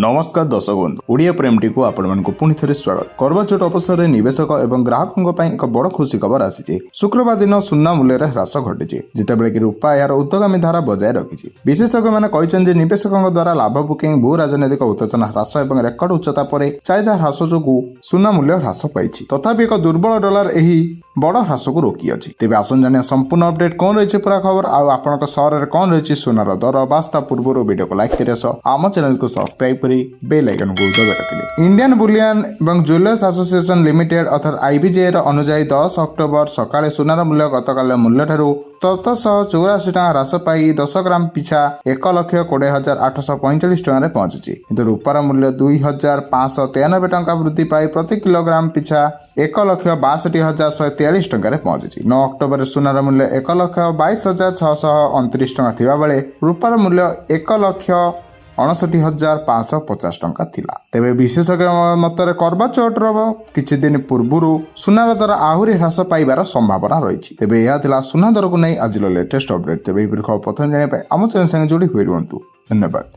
नमस्कार दर्शक बंधु ओडिया प्रेमटी को आपण पुणी थे स्वागत। करवा चौथ अवसर में निवेशक और ग्राहकों एक बड़ खुशी खबर आसी। शुक्रवार दिन सुना मूल्य ह्रास घटी जितेबाला कि रूपा यार उद्दगामी धारा बजाय रखी। विशेषज्ञ मैंने कहते निवेशकों द्वारा लाभ बुकिंग भू राजनैतिक उत्तेजना ह्रास और रेकर्ड उच्चता पर चाहिदा ह्रास जो सुना मूल्य ह्रास पाई। तथापि एक दुर्बल डॉलर यही बड़ ह्रास को रोकी अच्छी। तेज आसन जाने संपूर्ण अपडेट कौन रही पूरा खबर आपण सहर में कौन रही सुनार दर बास्ता पूर्व वीडियो को लाइक कर आम चैनल को सब्सक्राइब करी बेल आइकन को दबाइ रखिले। इंडियन बुलियन एवं ज्वेलर्स एसोसिएशन लिमिटेड अर्थात IBJR अनुसार 10 अक्टोबर सकाळे सुनार मूल्य गतकाल मूल्य ठारू 784 टका ह्रास पाई 10 ग्राम पिछा 1,20,845 टका पहुंची। किंतु रूपार मूल्य 2,593 टका वृद्धि पाई प्रति किलोग्राम पिछा 1,62,143 टका पहुंची। 9 अक्टोबर सुनार मूल्य 1,22,629 टका थिबा बेले रूपार मूल्य 1,59,550 टका थिला। तेबे विशेषज्ञ मतरे करवा चौथर किछि दिन पूर्व सुनार दर आहुरी ह्रास पाइबार संभावना रही। तेबे यह थिला सुना दर को नहीं आज लेटेस्ट अपडेट। तेबे प्रथम जानिबा आम चैनल संगे जोड़ी होई रुहंतु। धन्यवाद।